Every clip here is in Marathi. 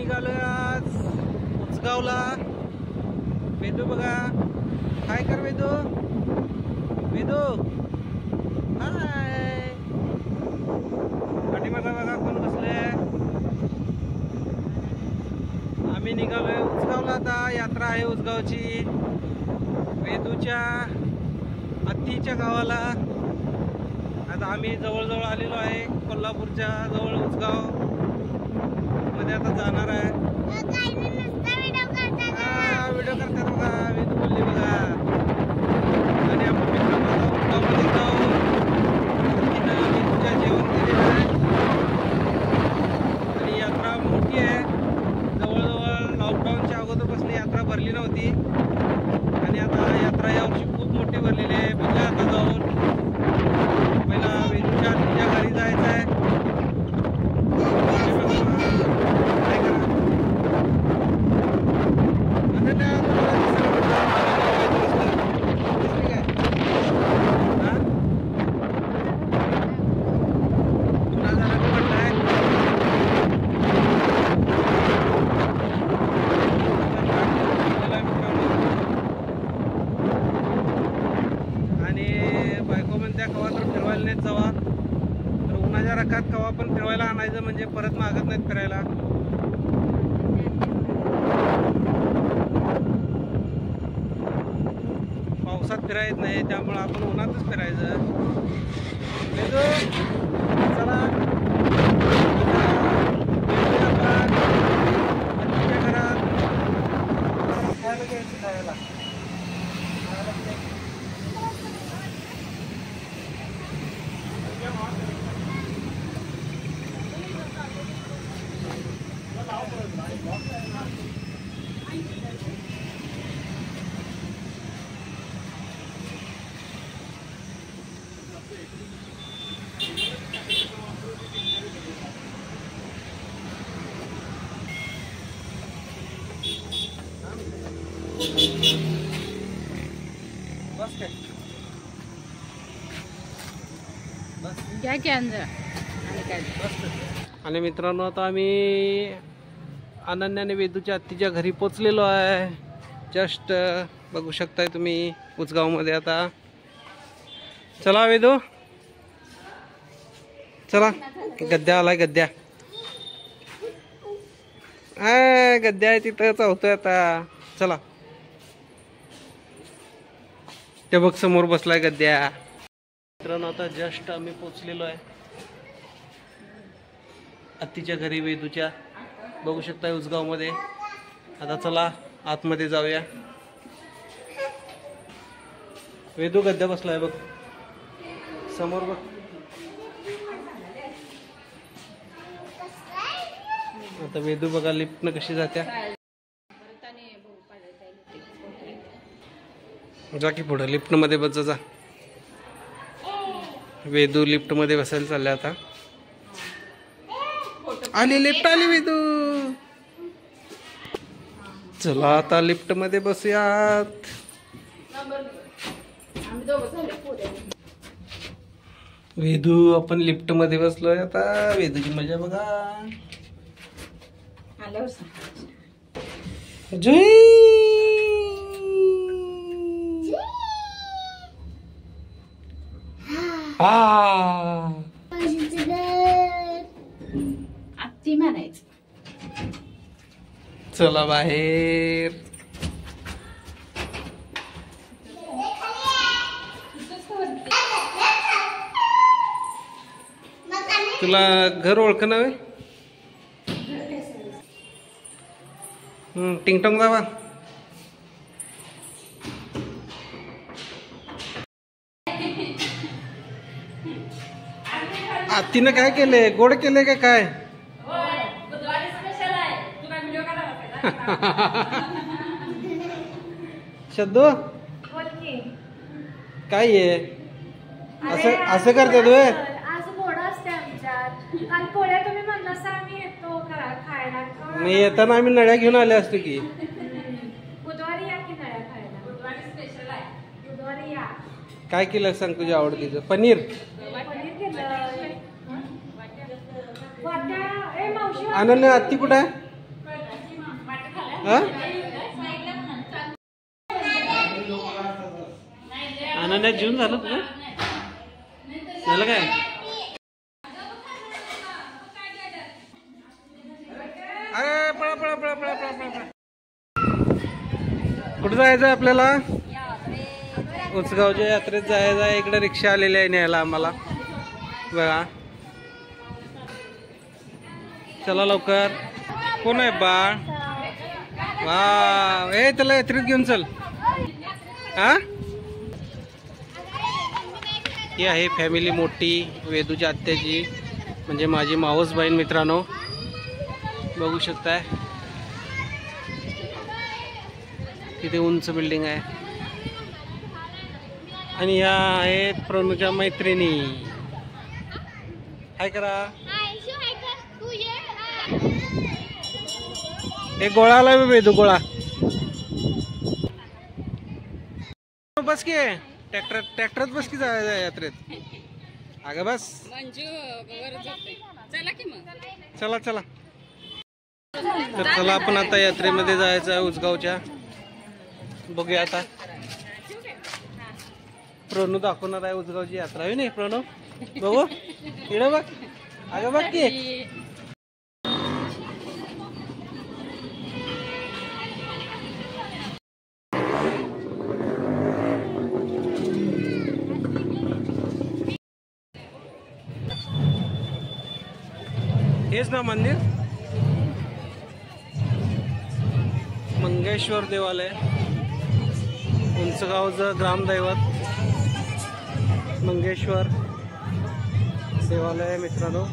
निघालोय आज उचगावला. वेदू बघा, काय कर वेदू. वेदू हाय. पाठीमागा बघा कोण बसले. आम्ही निघालोय उचगावला. आता यात्रा आहे उचगावची, वेदूच्या आत्तीच्या गावाला. आता आम्ही जवळजवळ आलेलो आहे. कोल्हापूरच्या जवळ उचगाव मध्ये आता जाणार आहे. व्हिडिओ करतात बघा, वेदू बोलली बघा. आणि आपण मित्रांनो उचगावमध्ये जाऊ. तिथं वेदूच्या जेवण केलेलं आहे आणि यात्रा मोठी आहे. जवळजवळ लॉकडाऊनच्या अगोदरपासून यात्रा भरली नव्हती आणि आता यात्रा यावर्षी खूप मोठी भरलेली आहे. बघा आता जाऊन पहिला वेदूच्या आत्तीच्या घरी जायचं आहे. बायको म्हणत्या कवा तर फिरवायला नेत जावा. तर उन्हाच्या रकात कवा पण फिरवायला आणायचं म्हणजे परत मागत नाहीत फिरायला. पावसात फिरायला येत नाही, त्यामुळे आपण उन्हातच फिरायचं. चला आत्तीच्या घरात खायला घ्यायचं. खायला बस काय घ्या की अंदर आणि काय आणि मित्रांनो आता आम्ही अनन्या आणि वेदूच्या आत्तीच्या घरी पोचलेलो आहे. जस्ट बघू शकताय तुम्ही उचगावमध्ये. आता चला वेदू चला. गद्या आलाय, गद्या गद्या आहे तिथं चावतोय आता. चला ते बघ समोर बसलाय गद्या. मित्रांनो आता जस्ट आम्ही पोचलेलो आहे आत्तीच्या घरी वेदूच्या. बघू शकता उचगाव मध्ये. आता चला आतमध्ये जाऊया. वेदू गद्या बसलाय बघ समोर बघ. आता वेदू बघा लिफ्ट न कशी जात्या. जा की पुढे लिफ्ट मध्ये बस जा. वेदू लिफ्ट मध्ये बसायला चालले. आता आली लिफ्ट आली वेदू. चला आता लिफ्ट मध्ये बसूयात. वेदू आपण लिफ्ट मध्ये बसलोय. आता वेदूची मजा बघा. जय आत्ती म्हणायचं. चला बाहेर. तुला घर ओळख ना? टिंगटॉंग जावा. आत्तीनं काय केलंय? गोड केलंय का काय? शब्दो काय आहे असं असं करते तू? मी येताना आम्ही नळ्या घेऊन आले असतो की. काय केलं सांग तुझ्या आवडतीचं? पनीर. अनन्या आत्ती कुठं आहे? हा अनन्या जेवून झालं तुझं झालं काय अरे पळा पळा पळा पळा पळा पळा पळा कुठं जायचं आपल्याला उसगावच्या यात्रेत जायचं आहे इकडे रिक्षा आलेली आहे न्यायला आम्हाला बघा चला लवकर कोण आहे बाळ वा ए त्याला यात्रेत घेऊन चल हा ही आहे फॅमिली मोठी वेदूच्या आत्याची म्हणजे माझी मावस बहीण मित्रांनो बघू शकताय किती उंच बिल्डिंग आहे आणि ह्या आहेत प्रणूच्या मैत्रिणी हाय करा एक गोळा आला वेदू गोळा बस की ट्रॅक्टरात बस की जायचं यात्रेत अगं बस चला चला तर चला आपण आता यात्रेमध्ये जायचं आहे उसगावच्या बघूया आता प्रणू दाखवणार आहे उसगावची यात्रा आहे नाही प्रणू बघू इकडे बघ अगं बघ की हेच ना मंदिर मंगेश्वर देवालय उंचगावचं ग्रामदैवत मंगेश्वर देवालय मित्रांनो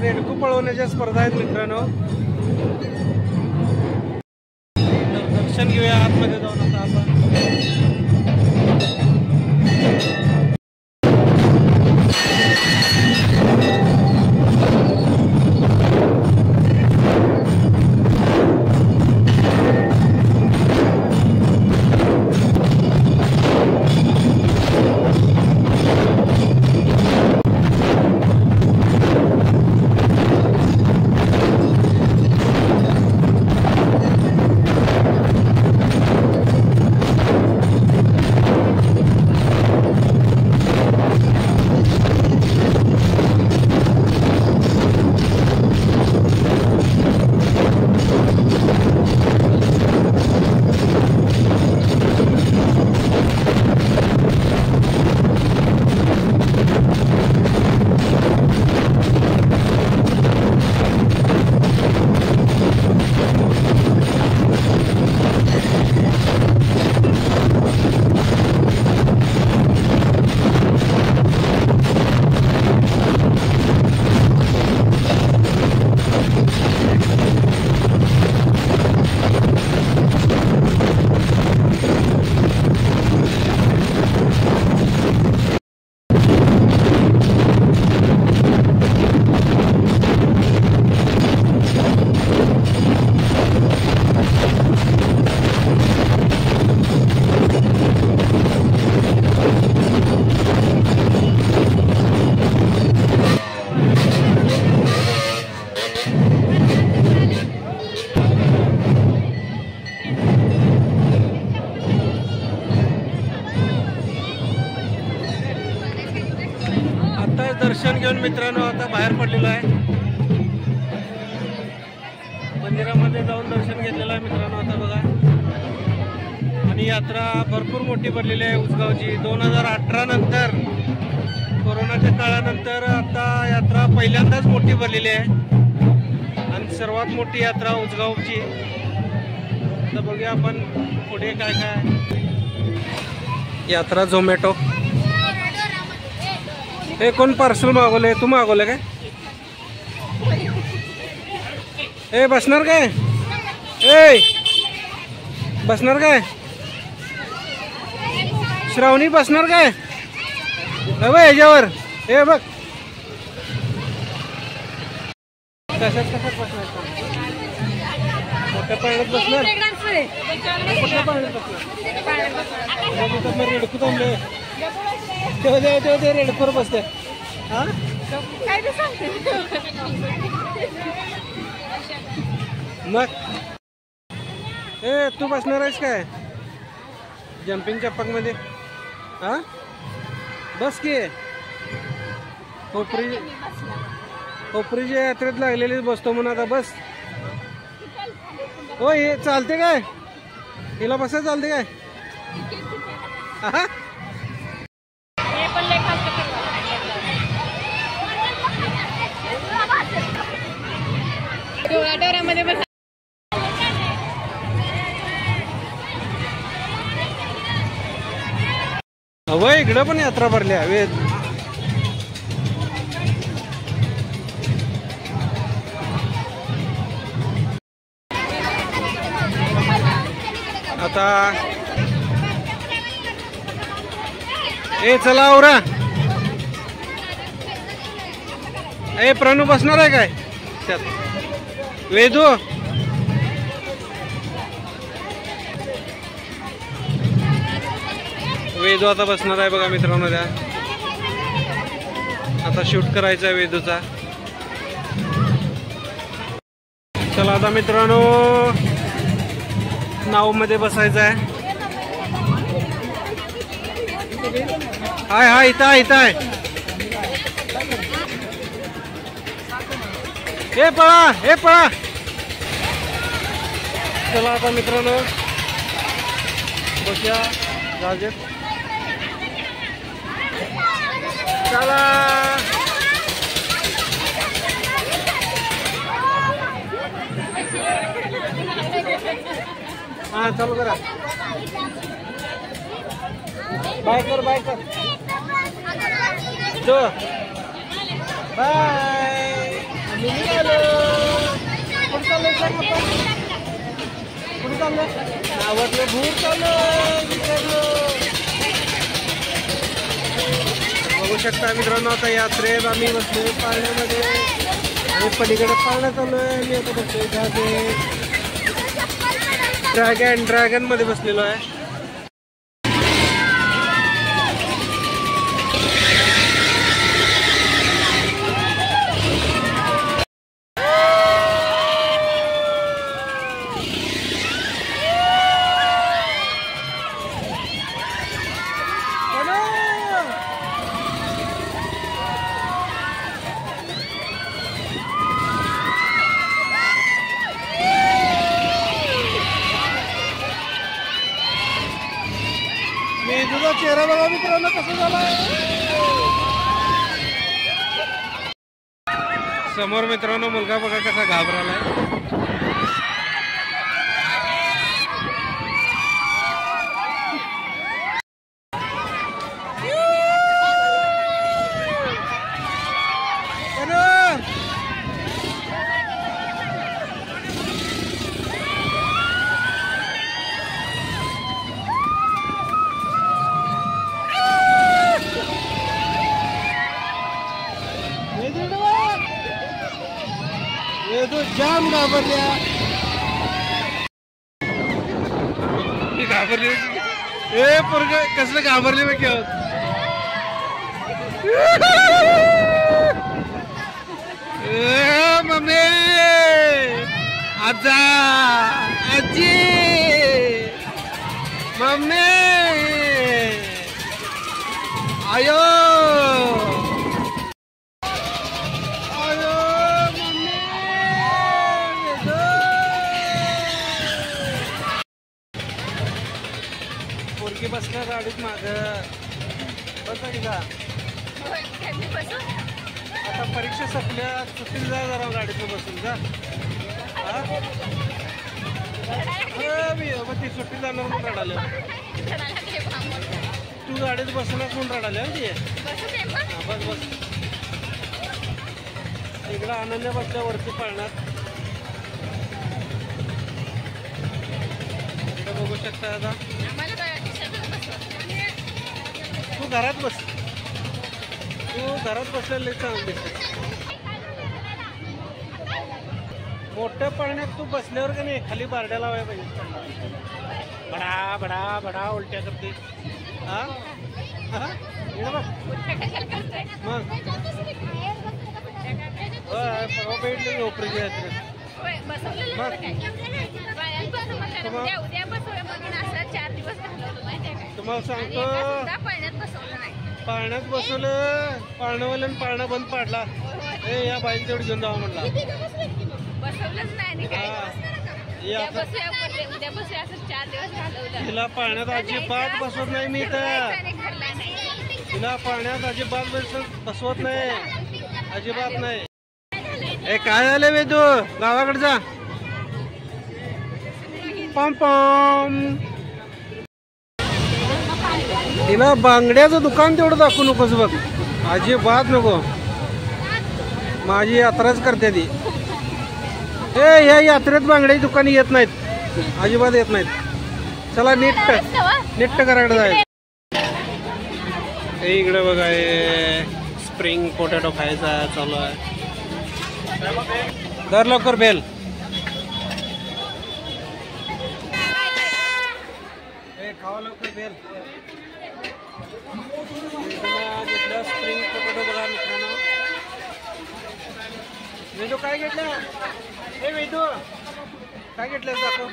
रेडकू पळवण्याच्या स्पर्धा आहेत मित्रांनो दर्शन घेऊया आतमध्ये जाऊन आता आपण दर्शन घेऊन मित्रांनो आता बाहेर पडलेलो आहे मंदिरामध्ये जाऊन दर्शन घेतलेलं आहे मित्रांनो आता बघा आणि यात्रा भरपूर मोठी भरलेली आहे उसगावची 2018 नंतर कोरोनाच्या काळानंतर आता यात्रा पहिल्यांदाच मोठी भरलेली आहे आणि सर्वात मोठी यात्रा उसगावची आता बघूया आपण पुढे काय काय यात्रा झोमॅटो हे कोण पार्सल मागवले तू मागवले काय ए बसणार काय? ए बसणार काय? श्रावणी बसणार काय? ह्याच्यावर हे बघ कशात बसणार? मोठ्या पाण्यात बसणार? कुठल्या पाण्यात बसणार? रेडकू थांबले ते रेडकूवर बसते. हा मग ए तू बसणार आहेस काय जम्पिंग चप्पक मध्ये? हा बस की. कोपरीच्या यात्रेत लागलेली बसतो म्हणून आता बस. हो हे चालते काय? हिला बसा चालते काय? डोळ्यामध्ये बस. अवय इकडं पण यात्रा भरल्या वेद. आता ए चला आवरा. ए प्रणू बसणार आहे काय त्यात? वेदू वेदू आता बसणार आहे बघा मित्रांनो. त्या आता शूट करायचा आहे वेदूचा. चला आता मित्रांनो नाव मध्ये बसायचं आहे. हाय हाय इथं आहे. हे पळा. चला आता मित्रांनो बसूया राजेत. चला हा चालू करा. बाय कर जो बाय. आम्ही निघालो. कुठं चाललंय सांग आपण? कुठं चाललं? नावातलं भूर चाललं. बघू शकता मित्रांनो आता यात्रेत आम्ही बसलो पाळण्यामध्ये आणि पलीकडे पाळणा चालू आहे. मी आता बसलोय ड्रॅगन मध्ये बसलेलो आहे. मेंदूचा चेहरा बघा मित्रांनो कसा झालाय. समोर मित्रांनो मुलगा बघा कसा घाबरालाय. जाम घाबरल्या. घाबरले ए पोरग कसलं घाबरले मग क्या मम्मी आजा आजी मम्मी आयो पोरगी बसल्या गाडीत माग बसा की जा. आता परीक्षा संपल्या सुट्टीला जा जरा गाडीत बसून जा. मग ती सुट्टी जाणार म्हणून रडाले. तू गाडीत बसलास म्हणून रडाले ती. बस बस इकडं अनन्या बसल्या वरती पाळण्यात. बघू शकता आता. तू घरात बस, तू घरात बसलेले चांगलं दिसत. मोठ्या पाण्यात तू बसल्यावर का नाही खाली बारड्या लावायला पाहिजे. बडा बडा बडा उलट्या करते. हा मग भेटले नोकरीची यात्रेत. तुम्हाला सांगतो पाळण्यात बसवलं, पाळणंवाल्यानं पाळणा बंद पाडला. ए या बाईला तेवढं घेऊन जावं म्हणला. तिला पाळण्यात अजिबात बसवत नाही मी तर. तिला पाळण्यात अजिबात बसवत नाही, अजिबात नाही. ए काय झालं वेदू, गावाकडे जा. पम पम. तिला बांगड्याचं दुकान तेवढं दाखवू नकोस बघ, अजिबात नको. माझी यात्राच करते ती. ए या यात्रेत बांगड्याची दुकान येत नाहीत, अजिबात येत नाहीत. चला नीट करायला जायचं. इकडे बघा स्प्रिंग पोटॅटो खायचा चालू आहे. दर लवकर बेल. खावा लवकर बेल. घेतलं स्प्रिंग पोटॅटो बघा मित्रांनो. वेदू काय घेतलं? हे वेदू काय घेतलं दाखव.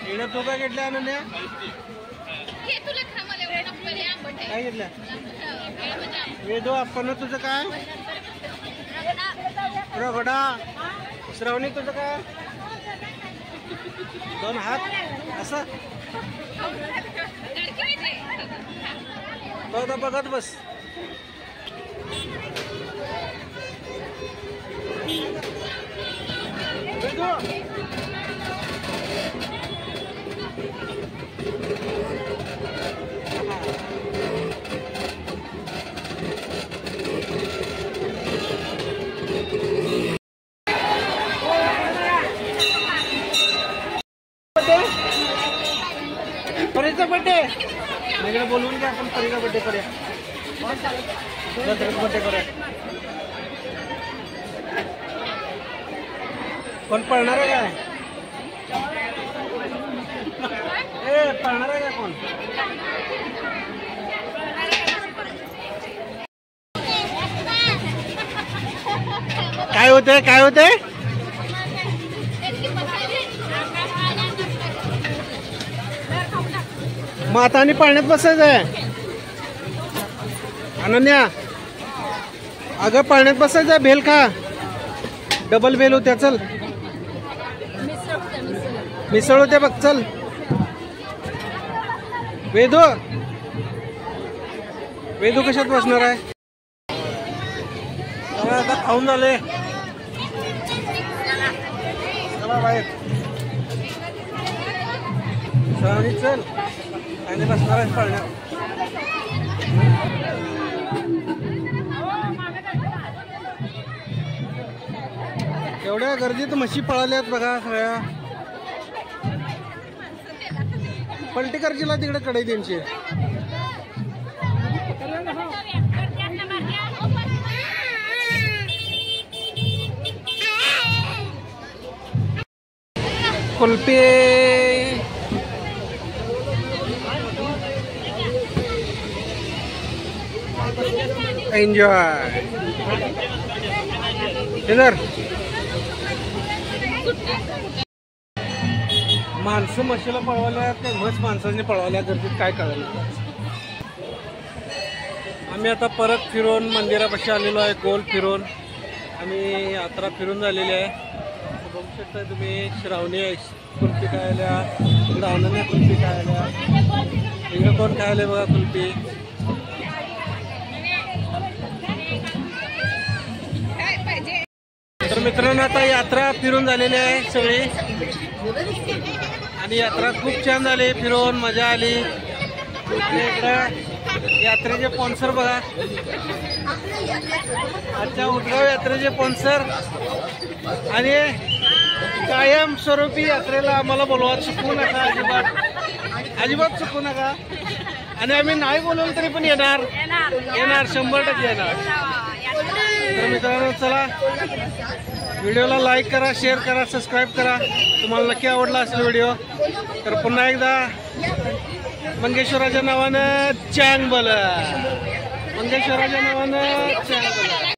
इकडे तू काय घेतलं अनन्या? काय घेतलं वेदू? आपण तुझं काय? रगडा. श्रावणी तुझं काय? दोन हात असं बघत बस. परीचा बर्थडे इकडे बोलवून घ्या. आपण परीचा बर्थडे करूया, दसऱ्याचा बर्थडे करूया. कोण पळणार आहे काय? ए पळणार आहे का कोण? काय होतंय काय होतंय? मातानी पाळण्यात बसायचं आहे. अनन्या अगं पाळण्यात बसायचं आहे. भेल खा, डबल भेल होत्या. चल मिसळ होत्या बघ. चल वेदू, वेदू कशात बसणार आहे? आता खाऊन झाले. चला बाहेर. श्रावणी चल, आणि बसणार आहे पाळण्यात. एवढ्या गर्दीत म्हशी पळाल्यात बघा सगळ्या. पलटी करशील तिकडे कडे त्यांची. कुल्फी एन्जॉय. डिनर. माणसं म्हशीला पळवायला काय म्हस माणसांनी पळवायला गर्दीत काय कळलं. आम्ही आता परत फिरून मंदिरापाशी आलेलो आहे. गोल फिरून आम्ही यात्रा फिरून झालेली आहे. बघू शकता तुम्ही. श्रावणी कुल्फी खायला, इकडे अनन्या कुल्फी खायला, इकडे कोण खायला बघा कुल्फी. तर मित्रांनो आता यात्रा फिरून झालेली आहे सगळी, आणि यात्रा खूप छान झाली. फिरून मजा आली. इकडे यात्रेचे स्पॉन्सर बघा. आजच्या उटगाव यात्रेचे स्पॉन्सर आणि कायम स्वरूपी यात्रेला आम्हाला बोलवा, चुकवू नका, अजिबात चुकवू नका. आणि आम्ही नाही बोलवलं तरी पण येणार 100% येणार. तर मित्रांनो चला, व्हिडिओला लाईक करा, शेअर करा, सबस्क्राईब करा. तुम्हाला नक्की आवडला असेल व्हिडिओ तर पुन्हा एकदा मंगेश्वराच्या नावानं चांग बोला, मंगेश्वराच्या नावानं चांग बोला.